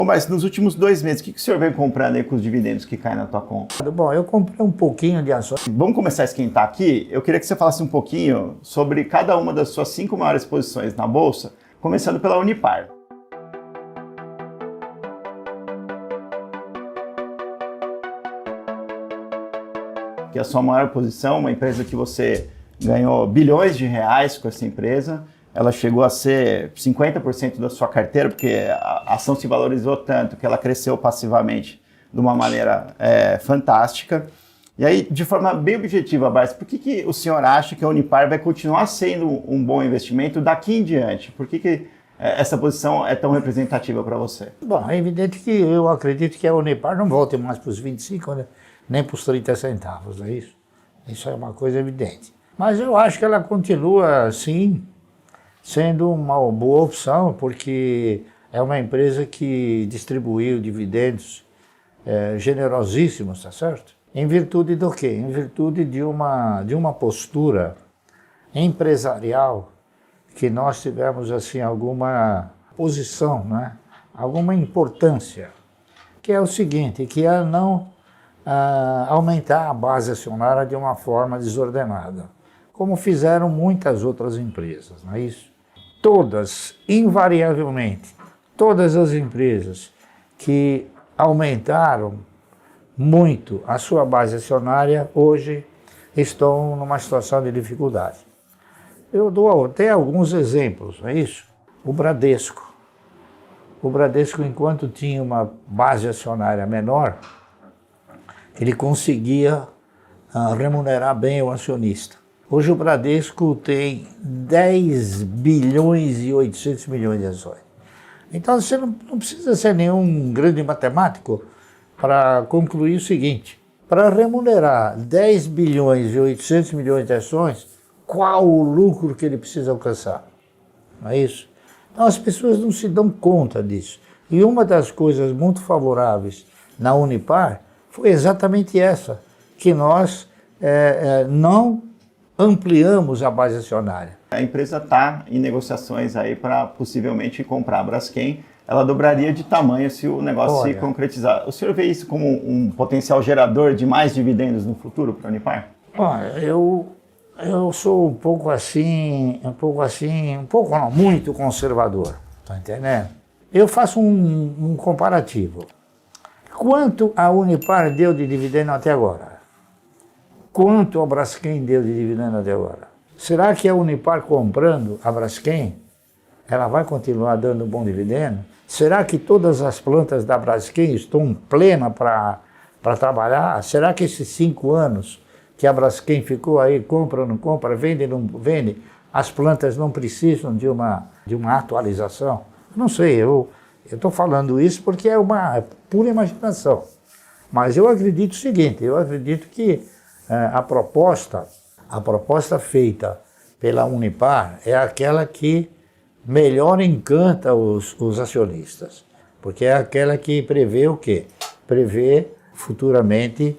Bom, mas nos últimos 2 meses, o que o senhor vem comprando aí com os dividendos que caem na tua conta? Bom, eu comprei um pouquinho de ações. Vamos começar a esquentar aqui? Eu queria que você falasse um pouquinho sobre cada uma das suas 5 maiores posições na Bolsa, começando pela Unipar. Que é a sua maior posição, uma empresa que você ganhou bilhões de reais com essa empresa. Ela chegou a ser 50% da sua carteira, porque a ação se valorizou tanto que ela cresceu passivamente de uma maneira fantástica. E aí, de forma bem objetiva, Barsi, por que o senhor acha que a Unipar vai continuar sendo um bom investimento daqui em diante? Por que essa posição é tão representativa para você? Bom, é evidente que eu acredito que a Unipar não volte mais para os 25, né? Nem para os 30 centavos, não é isso? Isso é uma coisa evidente. Mas eu acho que ela continua, sim, sendo uma boa opção, porque é uma empresa que distribuiu dividendos generosíssimos, tá certo? Em virtude do quê? Em virtude de uma postura empresarial que nós tivemos, assim, alguma posição, né? Alguma importância, que é o seguinte, que é não aumentar a base acionária de uma forma desordenada, como fizeram muitas outras empresas, não é isso? Todas, invariavelmente, todas as empresas que aumentaram muito a sua base acionária, hoje estão numa situação de dificuldade. Eu dou até alguns exemplos, não é isso? O Bradesco, enquanto tinha uma base acionária menor, ele conseguia remunerar bem o acionista. Hoje o Bradesco tem 10 bilhões e 800 milhões de ações. Então você não precisa ser nenhum grande matemático para concluir o seguinte: para remunerar 10 bilhões e 800 milhões de ações, qual o lucro que ele precisa alcançar? Não é isso? Então as pessoas não se dão conta disso. E uma das coisas muito favoráveis na Unipar foi exatamente essa, que nós não ampliamos a base acionária. A empresa está em negociações aí para possivelmente comprar a Braskem. Ela dobraria de tamanho se o negócio se concretizar. O senhor vê isso como um potencial gerador de mais dividendos no futuro para a Unipar? Olha, eu sou não, muito conservador, tá entendendo? Eu faço um comparativo. Quanto a Unipar deu de dividendo até agora? Quanto a Braskem deu de dividendo até agora? Será que a Unipar comprando a Braskem, ela vai continuar dando bom dividendo? Será que todas as plantas da Braskem estão plenas para trabalhar? Será que esses 5 anos que a Braskem ficou aí, compra ou não compra, vende ou não vende, as plantas não precisam de uma atualização? Não sei, eu estou falando isso porque é uma pura imaginação. Mas eu acredito o seguinte, eu acredito que a proposta feita pela Unipar é aquela que melhor encanta os acionistas, porque é aquela que prevê o quê? Prevê futuramente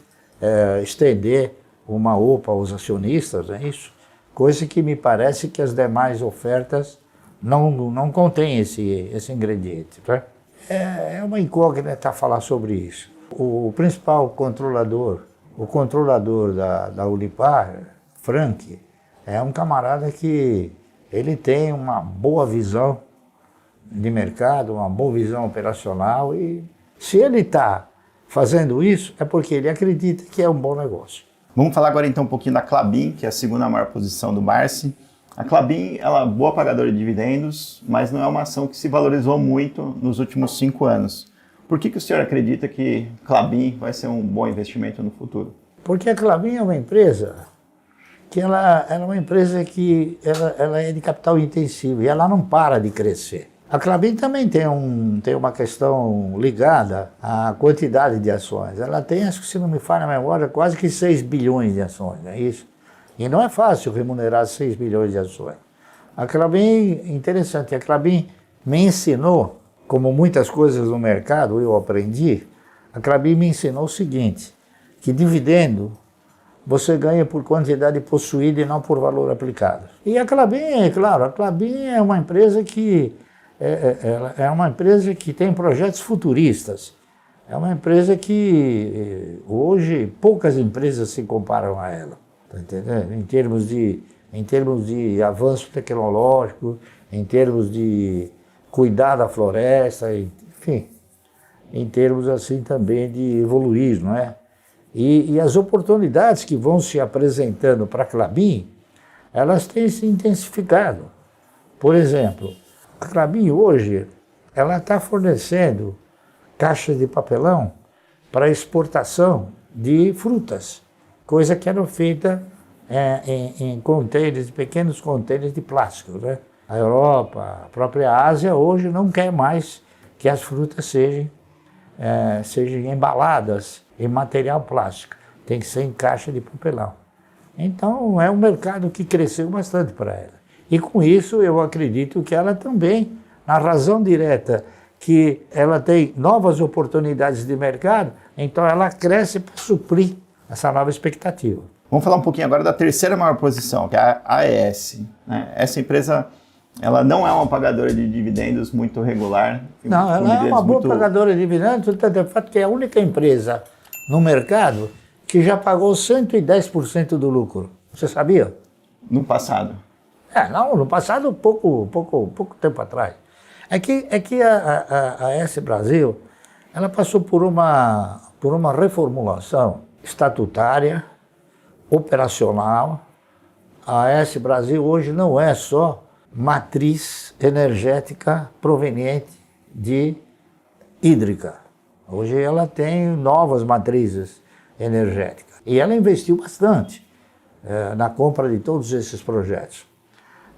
estender uma OPA aos acionistas, é isso? Coisa que me parece que as demais ofertas não contêm esse ingrediente. Tá? É uma incógnita falar sobre isso. O principal controlador, da Unipar, Frank, é um camarada que ele tem uma boa visão de mercado, uma boa visão operacional, e se ele está fazendo isso é porque ele acredita que é um bom negócio. Vamos falar agora então um pouquinho da Klabin, que é a segunda maior posição do Barsi. A Klabin, ela é boa pagadora de dividendos, mas não é uma ação que se valorizou muito nos últimos 5 anos. Por que o senhor acredita que Klabin vai ser um bom investimento no futuro? Porque a Klabin é uma empresa que ela é uma empresa que ela é de capital intensivo e ela não para de crescer. A Klabin também tem uma questão ligada à quantidade de ações. Ela tem, acho que se não me falha a memória, quase que 6 bilhões de ações, não é isso? E não é fácil remunerar 6 bilhões de ações. A Klabin, interessante, a Klabin me ensinou, como muitas coisas no mercado eu aprendi, a Klabin me ensinou o seguinte, que dividendo você ganha por quantidade possuída e não por valor aplicado. E a Klabin, é claro, a Klabin é uma empresa que ela é uma empresa que tem projetos futuristas. É uma empresa que hoje poucas empresas se comparam a ela, tá entendendo? Em termos de avanço tecnológico, em termos de cuidar da floresta, enfim, em termos assim também de evoluir, não é? E as oportunidades que vão se apresentando para a Klabin, elas têm se intensificado. Por exemplo, a Klabin hoje, ela está fornecendo caixas de papelão para exportação de frutas, coisa que era feita em containers, pequenos containers de plástico, né? A Europa, a própria Ásia, hoje não quer mais que as frutas sejam embaladas em material plástico, tem que ser em caixa de papelão. Então, é um mercado que cresceu bastante para ela. E com isso, eu acredito que ela também, na razão direta que ela tem novas oportunidades de mercado, então ela cresce para suprir essa nova expectativa. Vamos falar um pouquinho agora da terceira maior posição, que é a AES, né? Essa empresa, ela não é uma pagadora de dividendos muito regular. Não, ela é uma boa pagadora de dividendos, tanto é fato que é a única empresa no mercado que já pagou 110% do lucro. Você sabia? No passado. Não, no passado, pouco tempo atrás. É que a AES Brasil, ela passou por uma reformulação estatutária, operacional. A AES Brasil hoje não é só matriz energética proveniente de hídrica. Hoje ela tem novas matrizes energéticas. E ela investiu bastante na compra de todos esses projetos.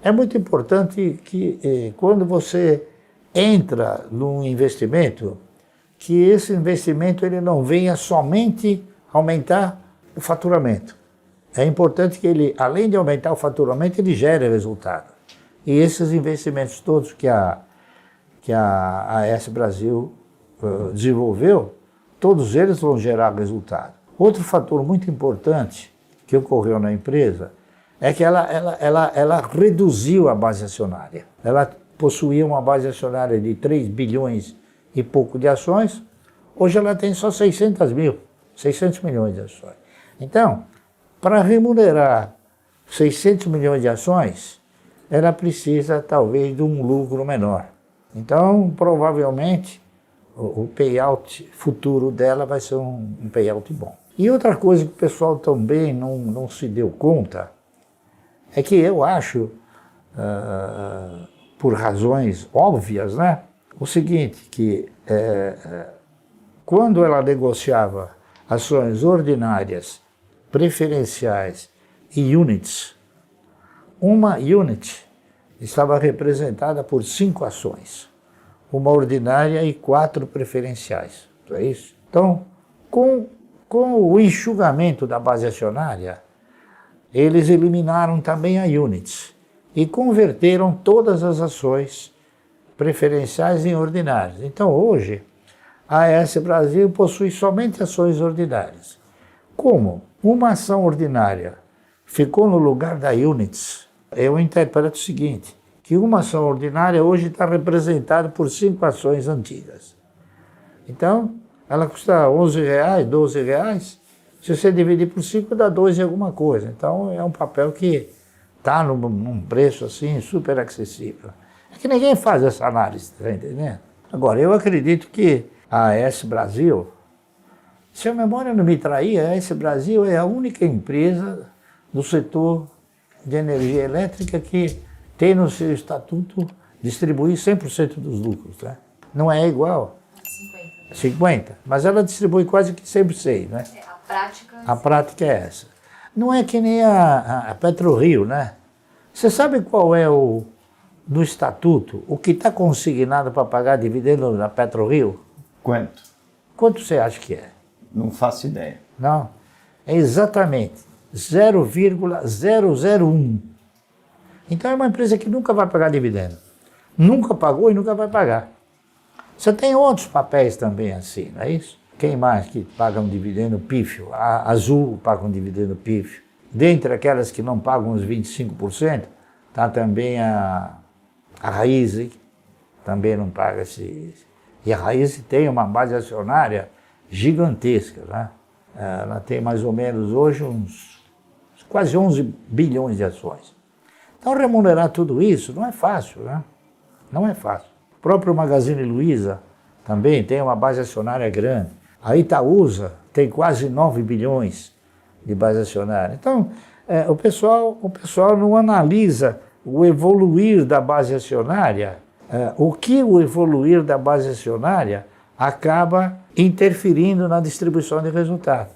É muito importante que quando você entra num investimento, que esse investimento ele não venha somente aumentar o faturamento. É importante que ele, além de aumentar o faturamento, ele gere resultado. E esses investimentos todos que a AES Brasil desenvolveu, todos eles vão gerar resultado. Outro fator muito importante que ocorreu na empresa é que ela reduziu a base acionária. Ela possuía uma base acionária de 3 bilhões e pouco de ações, hoje ela tem só 600 milhões de ações. Então, para remunerar 600 milhões de ações, ela precisa talvez de um lucro menor. Então, provavelmente, o payout futuro dela vai ser um payout bom. E outra coisa que o pessoal também não se deu conta é que eu acho, por razões óbvias, né, o seguinte, que quando ela negociava ações ordinárias, preferenciais e units, uma unit estava representada por 5 ações, uma ordinária e 4 preferenciais, não é isso? Então, com o enxugamento da base acionária, eles eliminaram também a units e converteram todas as ações preferenciais em ordinárias. Então, hoje, a AES Brasil possui somente ações ordinárias. Como uma ação ordinária ficou no lugar da units, eu interpreto o seguinte, que uma ação ordinária hoje está representada por 5 ações antigas. Então, ela custa R$11, R$12, se você dividir por 5 dá 2 e alguma coisa. Então, é um papel que está num preço assim super acessível. É que ninguém faz essa análise, tá entendendo? Agora, eu acredito que a AES Brasil, se a memória não me trair, a AES Brasil é a única empresa do setor de energia elétrica que tem no seu estatuto distribuir 100% dos lucros. Né? Não é igual. 50, mas ela distribui quase que 100%, né? A prática é essa. Não é que nem a PetroRio, né? Você sabe qual é no estatuto, o que está consignado para pagar dividendo na PetroRio? Quanto? Quanto você acha que é? Não faço ideia. Não, é exatamente 0,001. Então é uma empresa que nunca vai pagar dividendo. Nunca pagou e nunca vai pagar. Você tem outros papéis também assim, não é isso? Quem mais que paga um dividendo pífio? A Azul paga um dividendo pífio. Dentre aquelas que não pagam uns 25%, está também a Raízen, também não paga esse... E a Raízen tem uma base acionária gigantesca, né? Ela tem mais ou menos hoje quase 11 bilhões de ações. Então remunerar tudo isso não é fácil, né? Não é fácil. O próprio Magazine Luiza também tem uma base acionária grande. A Itaúsa tem quase 9 bilhões de base acionária. Então, o pessoal não analisa o evoluir da base acionária, o que o evoluir da base acionária acaba interferindo na distribuição de resultado.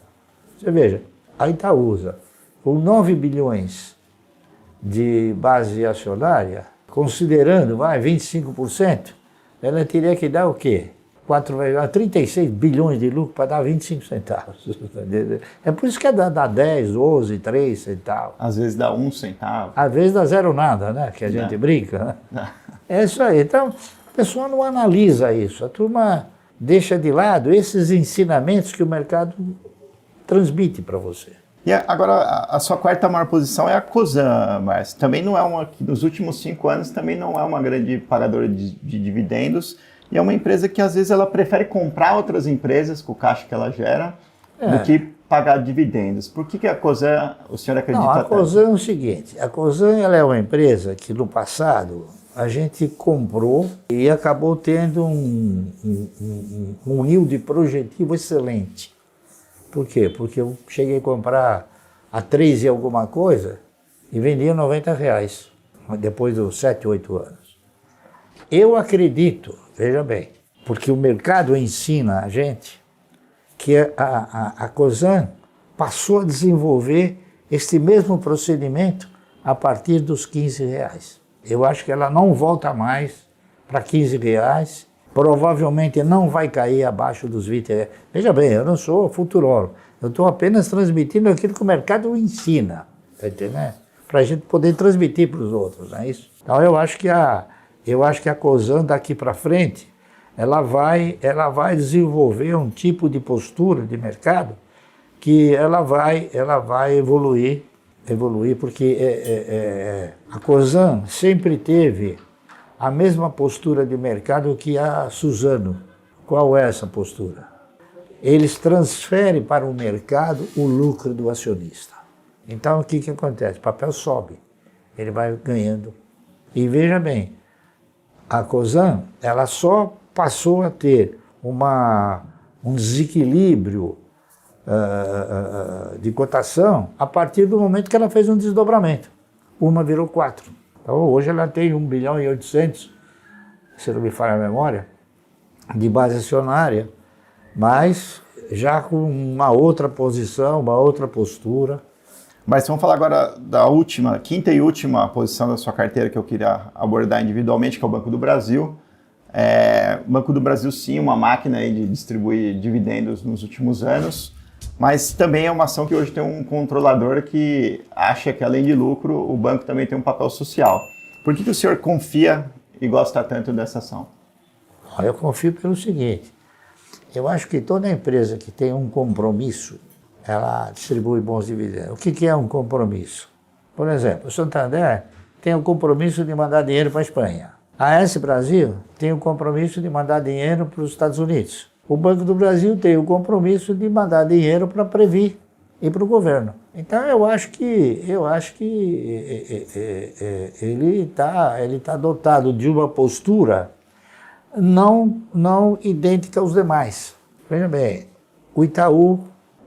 Você veja, a Itaúsa, com 9 bilhões de base acionária, considerando 25%, ela teria que dar o quê? 36 bilhões de lucro para dar 25 centavos. É por isso que dá 10, 12, 3 centavos. Às vezes dá 1 centavo. Às vezes dá zero nada, né? Que a gente brinca. Né? É isso aí. Então, o pessoal não analisa isso. A turma deixa de lado esses ensinamentos que o mercado transmite para você. E agora, a sua quarta maior posição é a Cosan, Márcio. Também não é que nos últimos 5 anos também não é uma grande pagadora de dividendos. E é uma empresa que, às vezes, ela prefere comprar outras empresas com o caixa que ela gera do que pagar dividendos. Por que a Cosan, o senhor acredita Não, a tanto? Cosan é o seguinte, a Cosan ela é uma empresa que, no passado, a gente comprou e acabou tendo um yield projetivo excelente. Por quê? Porque eu cheguei a comprar a 3 e alguma coisa e vendia R$90, depois dos 7, 8 anos. Eu acredito, veja bem, porque o mercado ensina a gente que a Cosan passou a desenvolver este mesmo procedimento a partir dos R$15. Eu acho que ela não volta mais para R$15, provavelmente não vai cair abaixo dos R$20. Veja bem, eu não sou futurólogo, eu estou apenas transmitindo aquilo que o mercado ensina, tá entendendo? Para a gente poder transmitir para os outros, não é isso? Então eu acho que a Cosan daqui para frente, ela vai desenvolver um tipo de postura de mercado que ela vai evoluir porque a Cosan sempre teve a mesma postura de mercado que a Suzano. Qual é essa postura? Eles transferem para o mercado o lucro do acionista. Então o que acontece? O papel sobe, ele vai ganhando. E veja bem, a Cosan, ela só passou a ter um desequilíbrio de cotação a partir do momento que ela fez um desdobramento. Uma virou 4. Então hoje ela tem 1 bilhão e 800, se não me falha a memória, de base acionária, mas já com uma outra posição, uma outra postura. Mas vamos falar agora da quinta e última posição da sua carteira que eu queria abordar individualmente, que é o Banco do Brasil. O Banco do Brasil, sim, uma máquina aí de distribuir dividendos nos últimos anos, mas também é uma ação que hoje tem um controlador que acha que, além de lucro, o banco também tem um papel social. Por que o senhor confia e gosta tanto dessa ação? Eu confio pelo seguinte, eu acho que toda empresa que tem um compromisso, ela distribui bons dividendos. O que é um compromisso? Por exemplo, o Santander tem o compromisso de mandar dinheiro para a Espanha. A AS Brasil tem o compromisso de mandar dinheiro para os Estados Unidos. O Banco do Brasil tem o compromisso de mandar dinheiro para a Previ e para o governo. Então eu acho que ele tá dotado de uma postura não idêntica aos demais. Veja bem, o Itaú,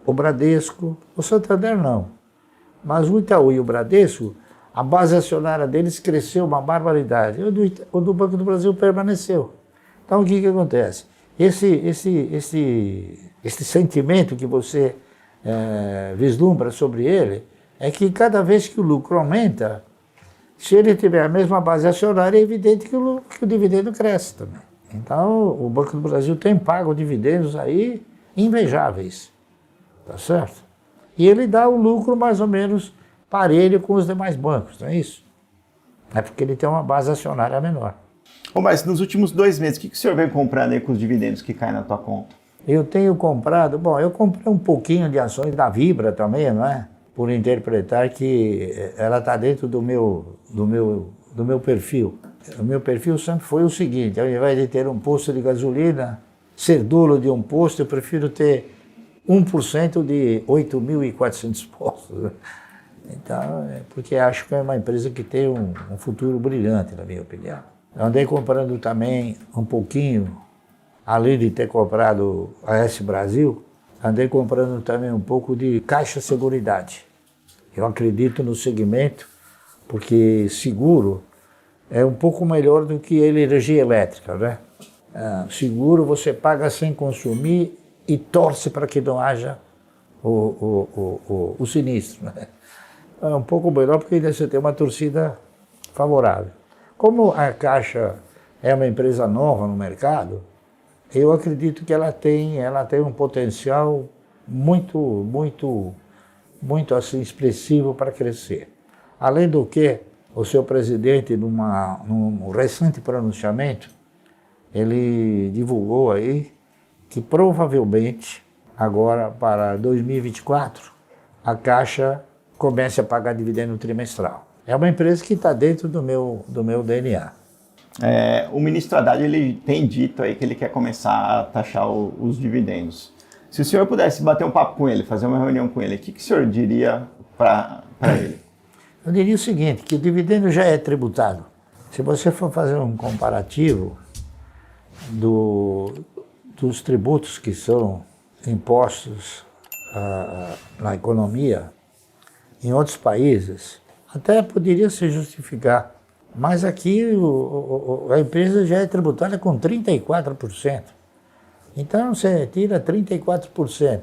o Bradesco, o Santander não. Mas o Itaú e o Bradesco, a base acionária deles cresceu uma barbaridade. O do Banco do Brasil permaneceu. Então o que acontece? Esse sentimento que você vislumbra sobre ele é que cada vez que o lucro aumenta, se ele tiver a mesma base acionária, é evidente que o dividendo cresce também. Então o Banco do Brasil tem pago dividendos aí invejáveis, tá certo? E ele dá um lucro mais ou menos parelho com os demais bancos, não é isso? É porque ele tem uma base acionária menor. Mas nos últimos 2 meses, o que o senhor vem comprando aí com os dividendos que caem na tua conta? Eu tenho comprado, eu comprei um pouquinho de ações da Vibra também, não é? Por interpretar que ela está dentro do meu perfil. O meu perfil sempre foi o seguinte: ao invés de ter um posto de gasolina, ser dono de um posto, eu prefiro ter 1% de 8.400 postos. Então, porque acho que é uma empresa que tem um futuro brilhante, na minha opinião. Eu andei comprando também um pouquinho, além de ter comprado a S Brasil, andei comprando também um pouco de Caixa Seguridade. Eu acredito no segmento, porque seguro é um pouco melhor do que energia elétrica, né? Seguro você paga sem consumir e torce para que não haja o sinistro, né? É um pouco melhor porque ainda você tem uma torcida favorável. Como a Caixa é uma empresa nova no mercado, eu acredito que ela tem um potencial muito assim, expressivo para crescer. Além do que, o seu presidente, num recente pronunciamento, ele divulgou aí que provavelmente, agora para 2024, a Caixa comece a pagar dividendo trimestral. É uma empresa que está dentro do meu DNA. O ministro Haddad ele tem dito aí que ele quer começar a taxar os dividendos. Se o senhor pudesse bater um papo com ele, fazer uma reunião com ele, o que o senhor diria para ele? Eu diria o seguinte, que o dividendo já é tributado. Se você for fazer um comparativo dos tributos que são impostos na economia, em outros países, até poderia se justificar. Mas aqui a empresa já é tributada com 34%. Então você tira 34%,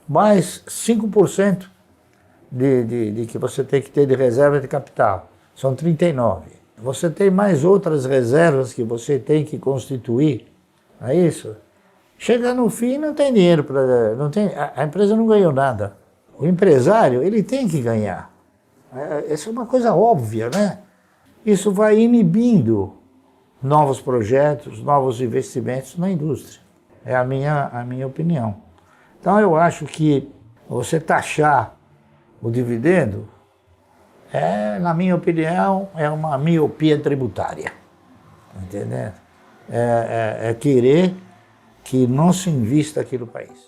mais 5% de que você tem que ter de reserva de capital. São 39%. Você tem mais outras reservas que você tem que constituir. É isso? Chega no fim não tem dinheiro, a empresa não ganhou nada. O empresário, ele tem que ganhar. Essa é uma coisa óbvia, né? Isso vai inibindo novos projetos, novos investimentos na indústria. É a minha opinião. Então eu acho que você taxar o dividendo, na minha opinião, é uma miopia tributária. Entendeu? É querer que não se invista aqui no país.